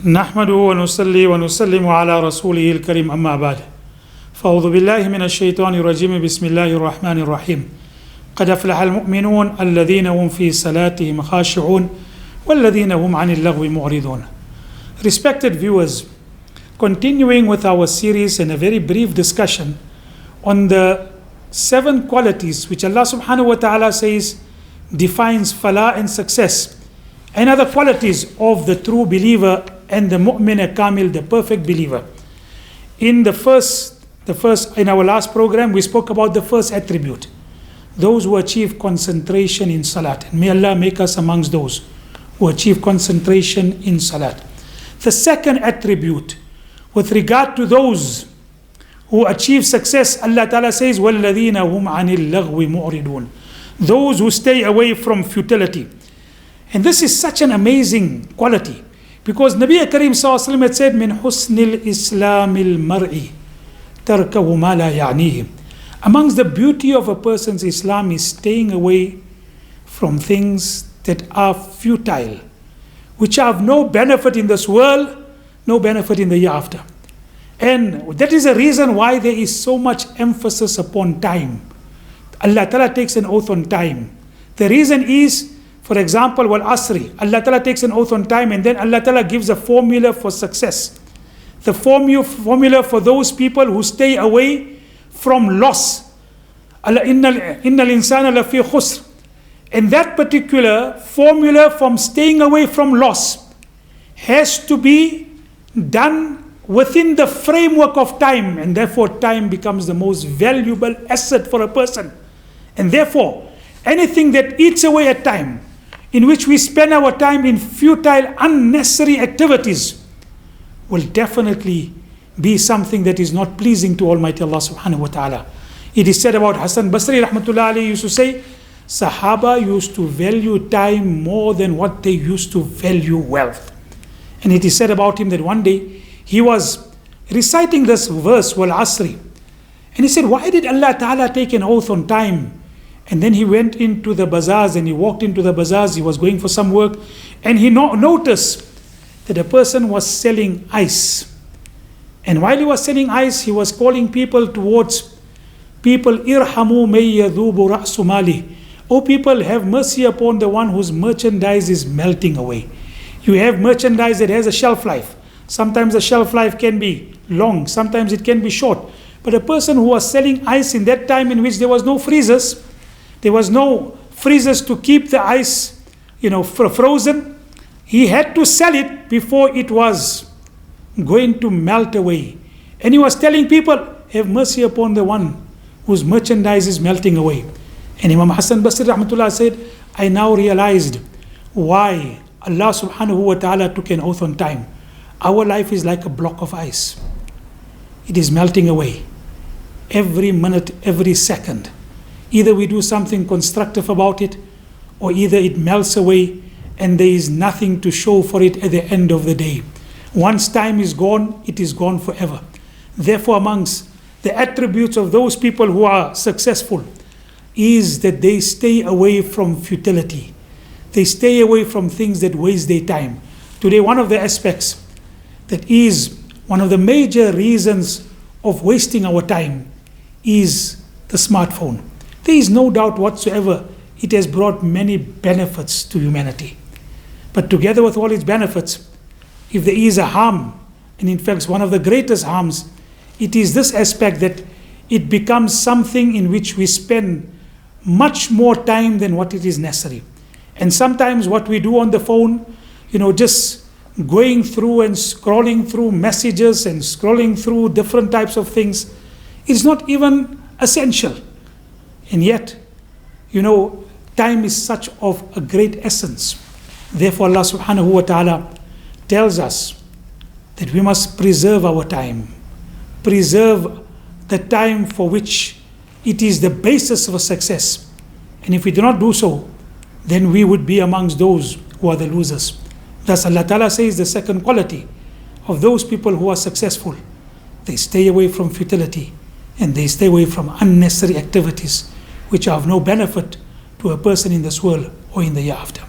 نحمده ونصلي ونسلم على رسوله الكريم أما بعد فأعوذ بالله من الشيطان الرجيم بسم الله الرحمن الرحيم قد أفلح المؤمنون الذين هم في صلاتهم خاشعون والذين هم عن اللغو معرضون. Respected viewers, continuing with our series and a very brief discussion on the 7 qualities which Allah subhanahu wa ta'ala says defines falah and success, and other qualities of the true believer and the mu'min kamil, the perfect believer. In in our last program, we spoke about the first attribute, those who achieve concentration in salat. And may Allah make us amongst those who achieve concentration in salat. The second attribute, with regard to those who achieve success, Allah Ta'ala says, وَالَّذِينَ هُمْ عَنِ اللَّغْوِ مُعْرِضُونَ, those who stay away from futility. And this is such an amazing quality, because Nabi Kareem Sallallahu Alaihi Wasallam had said, مِنْ حُسْنِ الْإِسْلَامِ الْمَرْءِ تَرْكَهُ مَا لَا يَعْنِيهِ. Amongst the beauty of a person's Islam is staying away from things that are futile, which have no benefit in this world, no benefit in the year after. And that is the reason why there is so much emphasis upon time. Allah Ta'ala takes an oath on time. The reason is, for example, wal asri, Allah Ta'ala takes an oath on time, and then Allah Ta'ala gives a formula for success. The formula for those people who stay away from loss. Innal insana lafi khusr. And that particular formula from staying away from loss has to be done within the framework of time, and therefore time becomes the most valuable asset for a person. And therefore, anything that eats away at time, in which we spend our time in futile, unnecessary activities, will definitely be something that is not pleasing to Almighty Allah subhanahu wa ta'ala. It is said about Hassan Basri rahmatullah alayhi used to say, Sahaba used to value time more than what they used to value wealth. And it is said about him that one day he was reciting this verse, wal asri, and he said, why did Allah ta'ala take an oath on time? And then he went into the bazaars, and he walked into the bazaars, he was going for some work, and he noticed that a person was selling ice. And while he was selling ice, he was calling people towards people, irhamu may yadhubu ra'su mali. O people, have mercy upon the one whose merchandise is melting away. You have merchandise that has a shelf life. Sometimes the shelf life can be long, sometimes it can be short. But a person who was selling ice in that time in which there was no freezers, there was no freezers to keep the ice, frozen, he had to sell it before it was going to melt away. And he was telling people, have mercy upon the one whose merchandise is melting away. And Imam Hassan Basri rahmatullah said, I now realized why Allah subhanahu wa ta'ala took an oath on time. Our life is like a block of ice. It is melting away every minute, every second. Either we do something constructive about it, or either it melts away and there is nothing to show for it at the end of the day. Once time is gone, it is gone forever. Therefore, amongst the attributes of those people who are successful is that they stay away from futility. They stay away from things that waste their time. Today, one of the aspects that is one of the major reasons of wasting our time is the smartphone. There is no doubt whatsoever it has brought many benefits to humanity. But together with all its benefits, if there is a harm, and in fact one of the greatest harms, it is this aspect that it becomes something in which we spend much more time than what it is necessary. And sometimes what we do on the phone, just going through and scrolling through messages and scrolling through different types of things, is not even essential. And yet, time is such of a great essence. Therefore, Allah subhanahu wa ta'ala tells us that we must preserve our time. Preserve the time for which it is the basis of a success. And if we do not do so, then we would be amongst those who are the losers. Thus Allah Ta'ala says the second quality of those people who are successful, they stay away from futility and they stay away from unnecessary activities which are of no benefit to a person in this world or in the year after.